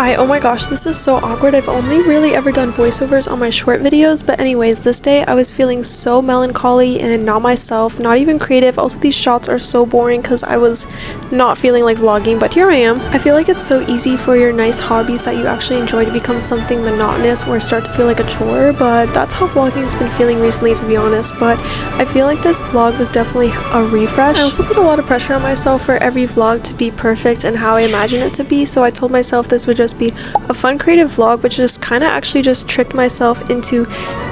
Hi, oh my gosh, this is so awkward. I've only really ever done voiceovers on my short videos, but anyways, this day I was feeling so melancholy and not myself, not even creative. Also, these shots are so boring because I was not feeling like vlogging, but here I am. I feel like it's so easy for your nice hobbies that you actually enjoy to become something monotonous or start to feel like a chore, but that's how vlogging's been feeling recently, to be honest. But I feel like this vlog was definitely a refresh. I also put a lot of pressure on myself for every vlog to be perfect and how I imagine it to be, so I told myself this would just be a fun creative vlog, which just kind of actually just tricked myself into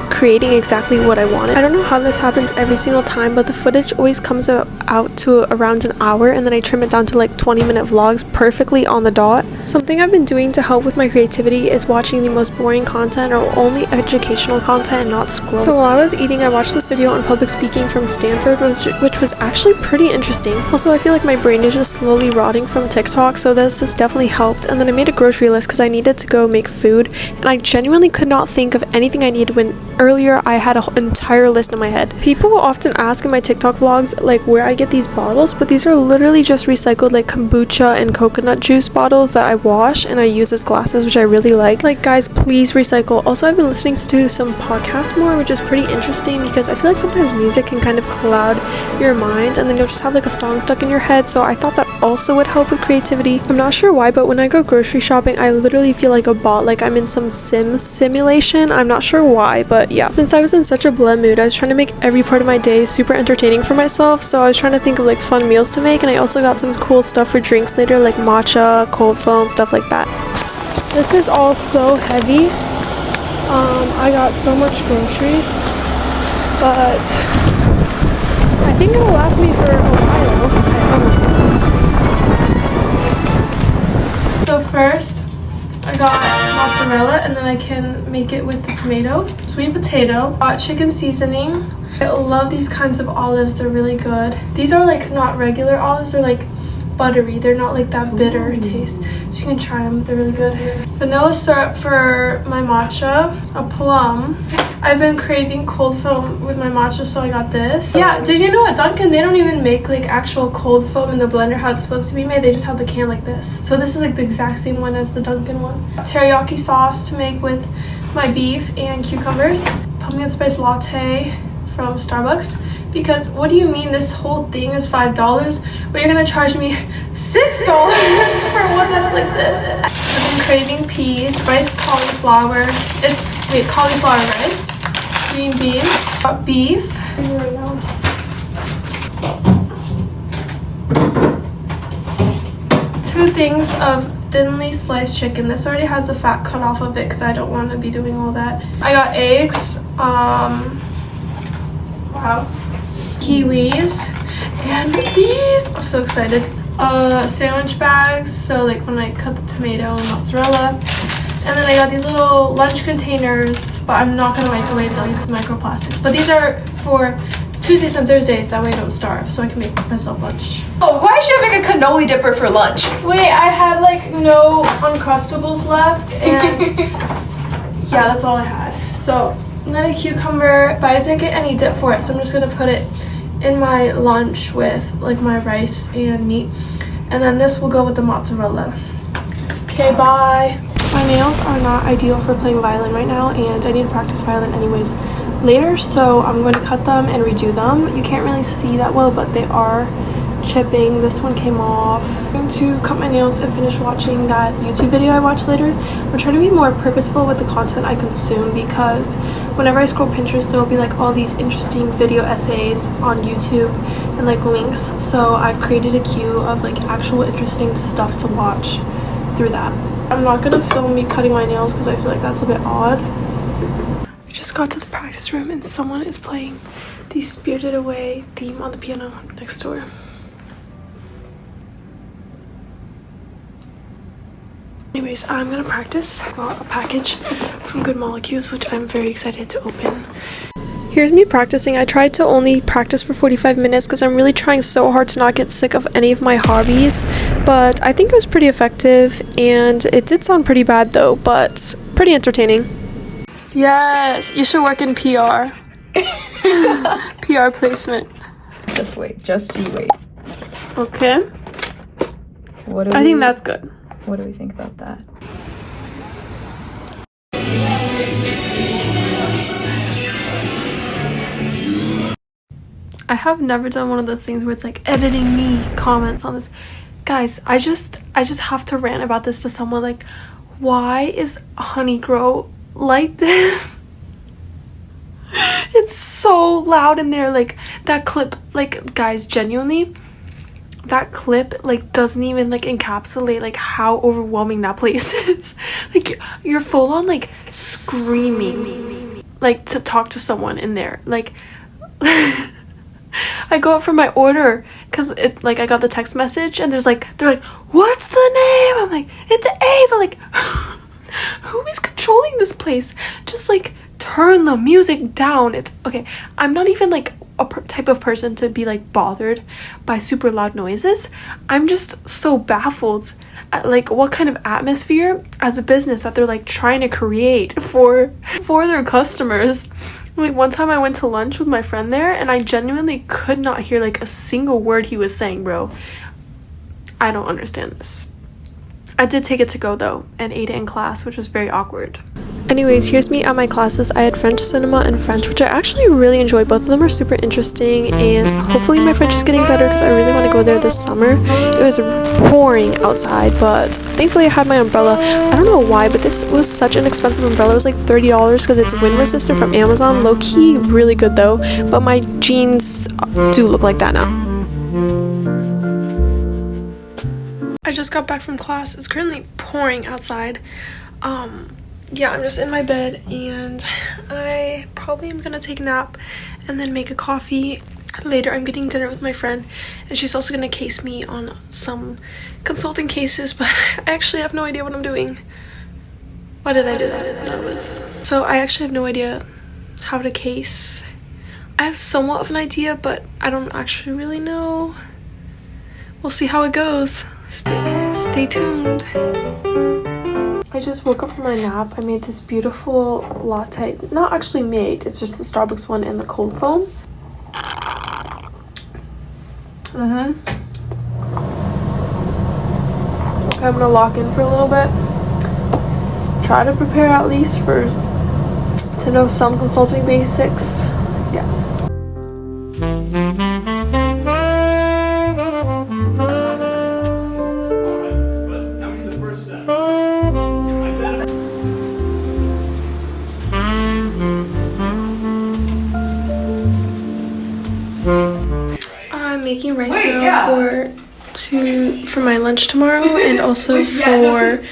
creating exactly what I wanted. I don't know how this happens every single time, but the footage always comes out to around an hour, and then I trim it down to like 20-minute vlogs perfectly on the dot. Something I've been doing to help with my creativity is watching the most boring content or only educational content and not scroll. So while I was eating, I watched this video on public speaking from Stanford, which was actually pretty interesting. Also, I feel like my brain is just slowly rotting from TikTok, so this has definitely helped. And then I made a grocery list because I needed to go make food, and I genuinely could not think of anything I needed when earlier I had an entire list in my head. People often ask in my TikTok vlogs like where I get these bottles, but these are literally just recycled like kombucha and coconut juice bottles that I wash and I use as glasses, which I really like. Like, guys, please recycle. Also, I've been listening to some podcasts more, which is pretty interesting because I feel like sometimes music can kind of cloud your mind and then you'll just have like a song stuck in your head, so I thought that also would help with creativity. I'm not sure why, but when I go grocery shopping, I literally feel like a bot, like I'm in some simulation. I'm not sure why, but yeah. Since I was in such a blend mood, I was trying to make every part of my day super entertaining for myself, so I was trying to think of like fun meals to make, and I also got some cool stuff for drinks later, like matcha, cold foam, stuff like that. This is all so heavy. I got so much groceries, but I think it'll last me for a while. So first, I got mozzarella, and then I can make it with the tomato. Sweet potato, got chicken seasoning. I love these kinds of olives, they're really good. These are like not regular olives, they're like buttery, they're not like that bitter taste. So you can try them, they're really good. Vanilla syrup for my matcha, a plum. I've been craving cold foam with my matcha, so I got this. Yeah, did you know at Dunkin' they don't even make like actual cold foam in the blender how it's supposed to be made, they just have the can like this. So this is like the exact same one as the Dunkin' one. Teriyaki sauce to make with my beef and cucumbers. Pumpkin spice latte from Starbucks. Because what do you mean this whole thing is $5, but you're gonna charge me $6 for one that's like this? I've been craving peas, rice, cauliflower. Cauliflower rice, green beans, got beef. Two things of thinly sliced chicken. This already has the fat cut off of it because I don't want to be doing all that. I got eggs. Wow. Kiwis and these, I'm so excited. Sandwich bags, so like when I cut the tomato and mozzarella. And then I got these little lunch containers, but I'm not gonna microwave them because microplastics. But these are for Tuesdays and Thursdays, that way I don't starve, so I can make myself lunch. Oh, why should I make a cannoli dipper for lunch? Wait, I had like no Uncrustables left, and yeah, that's all I had. So, and then a cucumber, but I didn't get any dip for it, so I'm just gonna put it in my lunch with like my rice and meat, and then this will go with the mozzarella. Okay, bye. My nails are not ideal for playing violin right now, and I need to practice violin anyways later, so I'm going to cut them and redo them. You can't really see that well, but they are chipping. This one came off. I'm going to cut my nails and finish watching that YouTube video I watched later. I'm trying to be more purposeful with the content I consume, because whenever I scroll Pinterest, there will be like all these interesting video essays on YouTube and like links, so I've created a queue of like actual interesting stuff to watch through that. I'm not gonna film me cutting my nails because I feel like that's a bit odd. I just got to the practice room and someone is playing the Spirited Away theme on the piano next door. Anyways, I'm gonna practice. I got a package from Good Molecules, which I'm very excited to open. Here's me practicing. I tried to only practice for 45 minutes because I'm really trying so hard to not get sick of any of my hobbies, but I think it was pretty effective, and it did sound pretty bad though, but pretty entertaining. Yes, you should work in PR. PR placement. Just wait, just you wait. Okay. What do I think that's good. What do we think about that? I have never done one of those things where it's like editing me comments on this. Guys, I just have to rant about this to someone. Like, why is Honey Grow like this? It's so loud in there. Like, that clip, like, guys, genuinely, that clip, like, doesn't even, like, encapsulate, like, how overwhelming that place is. Like, you're full on, like, screaming, like, to talk to someone in there. Like, I go out for my order because it, like, I got the text message and they're like, what's the name? I'm like, it's Ava. Like, who is controlling this place? Just, like, turn the music down. It's okay. I'm not even, like, a type of person to be, like, bothered by super loud noises. I'm just so baffled at, like, what kind of atmosphere as a business that they're, like, trying to create for their customers. Like, one time I went to lunch with my friend there and I genuinely could not hear, like, a single word he was saying, bro. I don't understand this. I did take it to go though and ate it in class, which was very awkward. Anyways, here's me at my classes. I had French cinema and French, which I actually really enjoyed. Both of them are super interesting, and hopefully my French is getting better because I really want to go there this summer. It was pouring outside, but thankfully I had my umbrella. I don't know why, but this was such an expensive umbrella. It was like $30 because it's wind resistant from Amazon. Low-key, really good though, but my jeans do look like that now. I just got back from class. It's currently pouring outside. Yeah, I'm just in my bed and I probably am gonna take a nap and then make a coffee. Later I'm getting dinner with my friend and she's also gonna case me on some consulting cases, but I actually have no idea what I'm doing. Why did I do that? So I actually have no idea how to case. I have somewhat of an idea, but I don't actually really know. We'll see how it goes. Stay tuned. I just woke up from my nap. I made this beautiful latte. Not actually made, it's just the Starbucks one and the cold foam. I'm gonna lock in for a little bit. Try to prepare at least to know some consulting basics. Yeah. I'm making rice now for my lunch tomorrow and also for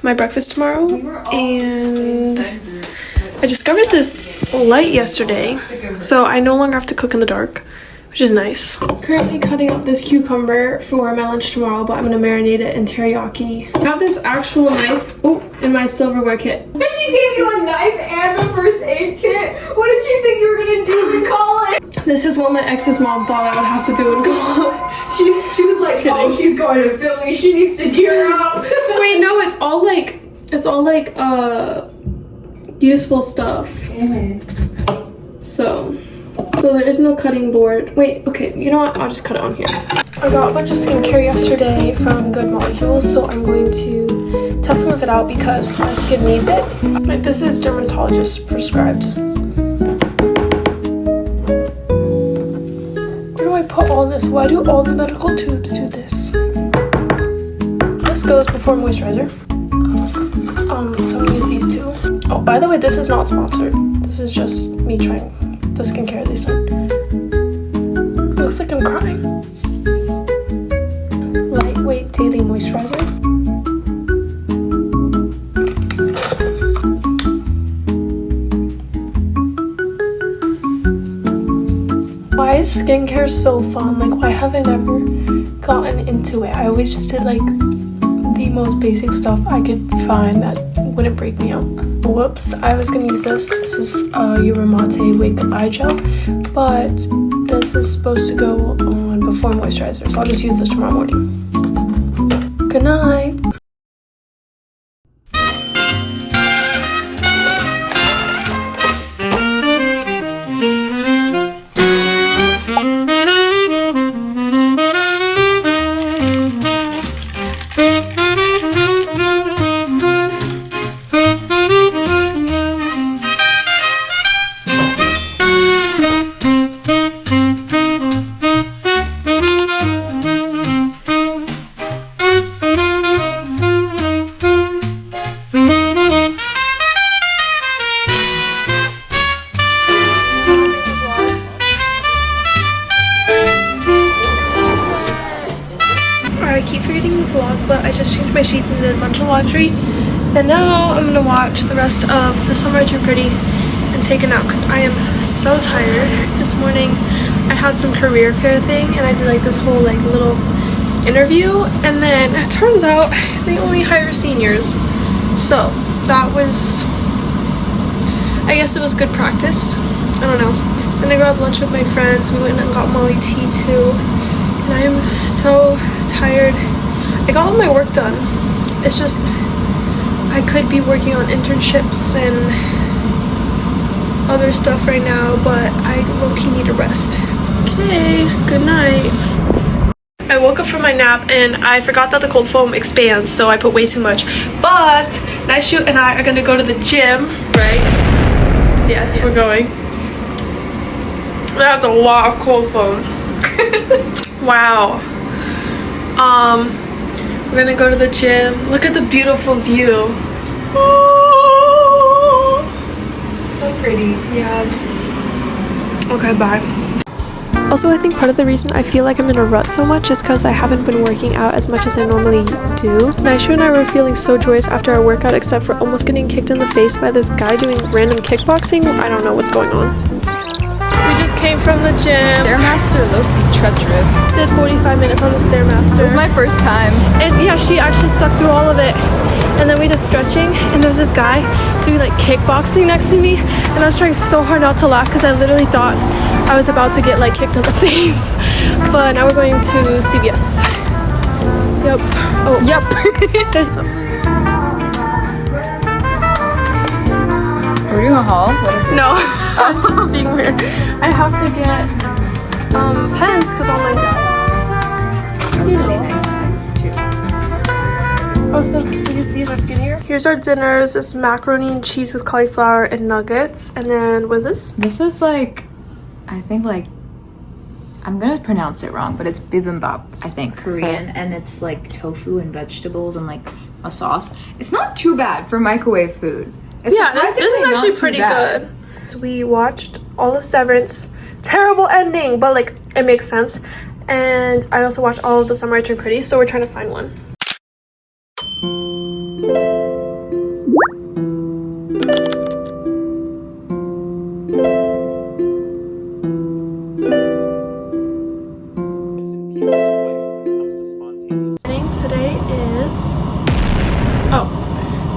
my breakfast tomorrow. And I discovered this light yesterday, so I no longer have to cook in the dark, which is nice. Currently cutting up this cucumber for my lunch tomorrow, but I'm gonna marinate it in teriyaki. I have this actual knife in my silverware kit. She gave you a knife and a first aid kit. What did you think you were gonna do in college? This is what my ex's mom thought I would have to do in college. She was like, oh, she's going to Philly. She needs to gear up. Wait, no, it's all like useful stuff. So there is no cutting board. Wait, okay, you know what? I'll just cut it on here. I got a bunch of skincare yesterday from Good Molecules, so I'm going to test some of it out because my skin needs it. Like, this is dermatologist prescribed. Where do I put all this? Why do all the medical tubes do this? This goes before moisturizer. So I'm gonna use these two. Oh, by the way, this is not sponsored. This is just me trying the skincare they sent. Looks like I'm crying. Lightweight daily moisturizer. Why is skincare so fun? Like, why have I never gotten into it? I always just did like the most basic stuff I could find that wouldn't break me out. Whoops, I was gonna use this. This is Yerba Mate Wake Up Eye Gel, but this is supposed to go on before moisturizer, so I'll just use this tomorrow morning. Good night. but I just changed my sheets and did a bunch of laundry. And now I'm gonna watch the rest of The Summer I Turned Pretty and take a nap because I am so tired. This morning I had some career fair thing and I did like this whole like little interview, and then it turns out they only hire seniors. So that was, I guess it was good practice. I don't know. Then I grabbed lunch with my friends. We went and got Molly tea too. And I am so tired. I got all my work done. It's just I could be working on internships and other stuff right now, but I low-key need a rest. Okay, good night. I woke up from my nap and I forgot that the cold foam expands, so I put way too much. But Naishu and I are gonna go to the gym, right? Yes, we're going. That's a lot of cold foam. Wow. We're gonna go to the gym. Look at the beautiful view. Oh, so pretty. Yeah. Okay, bye. Also, I think part of the reason I feel like I'm in a rut so much is because I haven't been working out as much as I normally do. Naishu and I were feeling so joyous after our workout, except for almost getting kicked in the face by this guy doing random kickboxing. I don't know what's going on. We just came from the gym. Stairmaster low-key treacherous. Did 45 minutes on the Stairmaster. It was my first time. And yeah, she actually stuck through all of it. And then we did stretching, and there was this guy doing like kickboxing next to me, and I was trying so hard not to laugh because I literally thought I was about to get like kicked in the face. But now we're going to CVS. Yep. Oh, yep. There's some. We're doing a haul? What is it? No, I'm just being weird. I have to get pens because all mine died. You know. Really nice pens too. Oh, so these are skinnier. Here's our dinners. It's macaroni and cheese with cauliflower and nuggets. And then what is this? This is like, I think like, I'm gonna pronounce it wrong, but it's bibimbap, I think. Korean, and it's like tofu and vegetables and like a sauce. It's not too bad for microwave food. It's Yeah, this is surprisingly actually not too pretty bad. good. We watched all of Severance. Terrible ending, but like it makes sense. And I also watched all of The Summer I Turned Pretty, so we're trying to find one.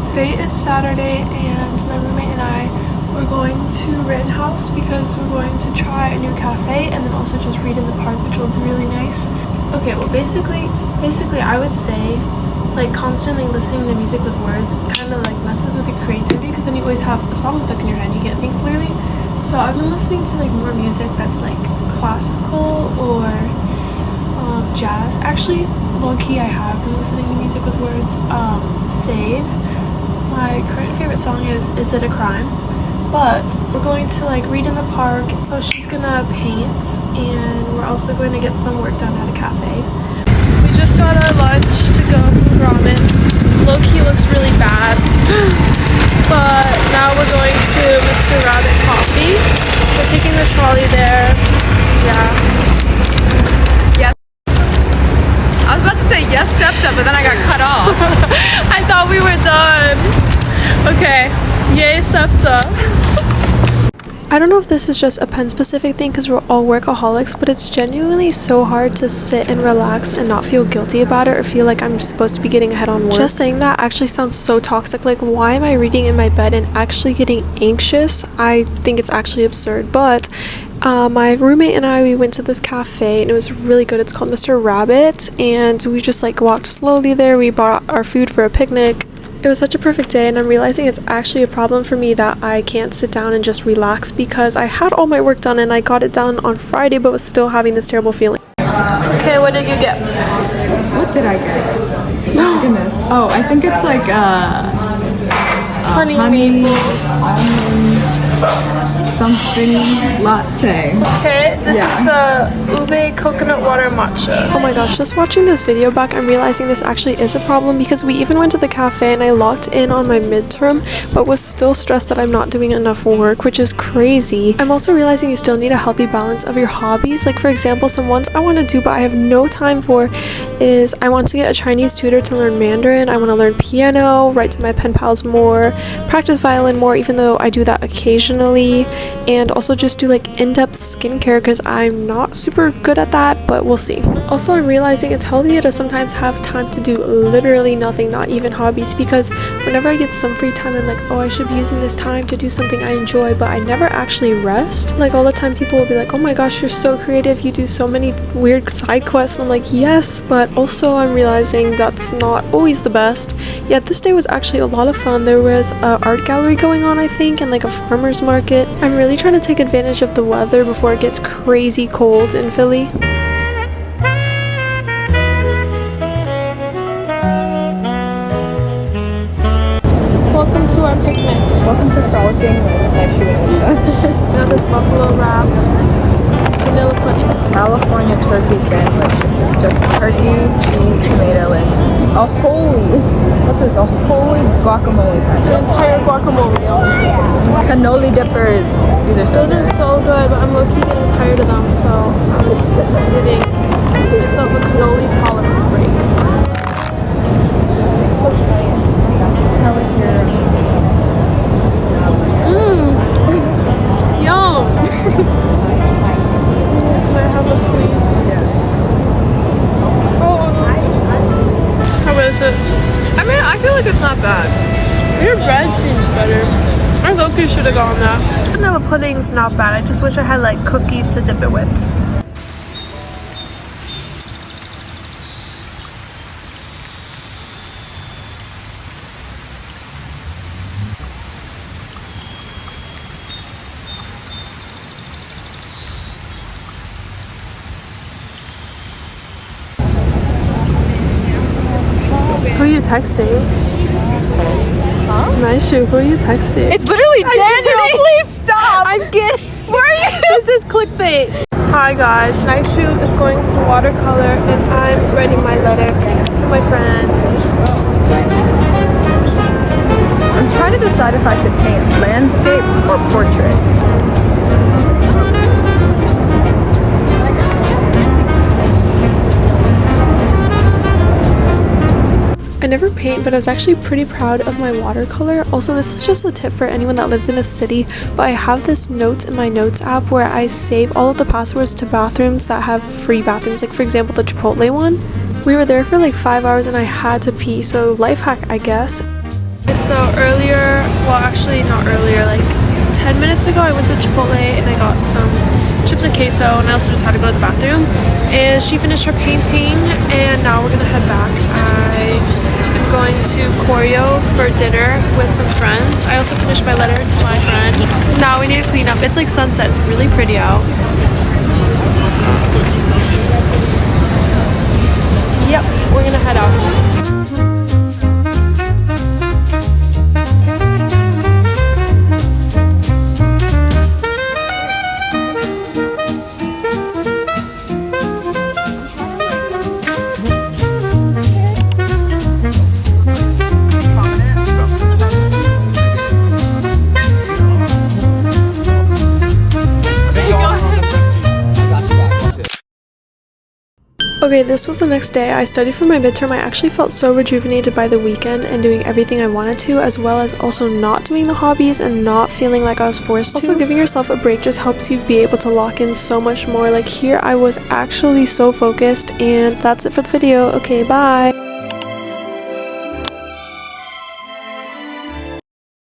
Today is Saturday, and my roommate and I were going to Rittenhouse because we're going to try a new cafe and then also just read in the park, which will be really nice. Okay, well basically I would say like constantly listening to music with words kind of like messes with your creativity because then you always have a song stuck in your head and you can't think clearly. So I've been listening to like more music that's like classical or jazz. Actually, low-key I have been listening to music with words. Sade. My current favorite song is It a Crime? But we're going to like read in the park. Oh, she's gonna paint, and we're also going to get some work done at a cafe. We just got our lunch to go from Ramen's. Low-key looks really bad. But now we're going to Mr. Rabbit Coffee. We're taking the trolley there. Yeah. Yes. I was about to say yes, SEPTA, but then I got cut off. I thought we were done. Okay, yay SEPTA. I don't know if this is just a pen specific thing because we're all workaholics, but it's genuinely so hard to sit and relax and not feel guilty about it or feel like I'm supposed to be getting ahead on work. Just saying that actually sounds so toxic. Like, why am I reading in my bed and actually getting anxious? I think it's actually absurd. But my roommate and I, we went to this cafe and it was really good. It's called Mr. Rabbit, and we just like walked slowly there. We bought our food for a picnic. It was such a perfect day, and I'm realizing it's actually a problem for me that I can't sit down and just relax because I had all my work done and I got it done on Friday but was still having this terrible feeling. Okay, what did you get? What did I get? Oh my goodness. Oh, I think it's like Honey almond something latte. Okay. it. This is the ube coconut water matcha. Oh my gosh, just watching this video back, I'm realizing this actually is a problem because we even went to the cafe and I locked in on my midterm, but was still stressed that I'm not doing enough work, which is crazy. I'm also realizing you still need a healthy balance of your hobbies. Like for example, some ones I want to do but I have no time for is I want to get a Chinese tutor to learn Mandarin. I want to learn piano, write to my pen pals more, practice violin more, even though I do that occasionally, and also just do like in-depth skincare because I'm not super good at that, but we'll see. Also, I'm realizing it's healthy to sometimes have time to do literally nothing, not even hobbies, because whenever I get some free time, I'm like, oh, I should be using this time to do something I enjoy, but I never actually rest. Like all the time people will be like, oh my gosh, you're so creative, you do so many weird side quests, and I'm like, yes, but also I'm realizing that's not always the best. Yet this day was actually a lot of fun. There was an art gallery going on, I think, and like a farmer's market. I'm really trying to take advantage of the weather before it gets crazy cold in Philly. Welcome to our picnic. Welcome to frolicking with Naishu and Olivia. Now this buffalo wrap, vanilla pudding. California turkey sandwich. It's just turkey, cheese, tomato, and a holy guacamole The packet. entire guacamole. Cannoli dippers. These are so Those are so good, but I'm low-key getting tired of them, so I'm giving myself a cannoli tolerance break. How was your Yum! Can I have a squeeze? Yes. Oh, how is it? I mean, I feel like it's not bad. Your bread seems better. I low-key should have gone that. Vanilla pudding's not bad. I just wish I had like cookies to dip it with. Who are you texting? Huh? Naishu, who are you texting? It's literally Daniel. Please stop. I'm kidding. Where are you? This is clickbait. Hi guys, Naishu is going to watercolor and I'm writing my letter to my friends. I'm trying to decide if I should paint landscape or portrait. I never paint, but I was actually pretty proud of my watercolor. Also, this is just a tip for anyone that lives in a city, but I have this notes in my notes app where I save all of the passwords to bathrooms that have free bathrooms, like for example the Chipotle one. We were there for like 5 hours and I had to pee, so life hack I guess. So earlier, well actually not earlier, like 10 minutes ago I went to Chipotle and I got some chips and queso, and I also just had to go to the bathroom. And she finished her painting and now we're gonna head back. I'm going to Koryo for dinner with some friends. I also finished my letter to my friend. Now we need to clean up. It's like sunset, it's really pretty out. Yep, we're gonna head out. Okay, this was the next day. I studied for my midterm. I actually felt so rejuvenated by the weekend and doing everything I wanted to, as well as also not doing the hobbies and not feeling like I was forced to. Also, giving yourself a break just helps you be able to lock in so much more. Like here, I was actually so focused, and that's it for the video. Okay, bye!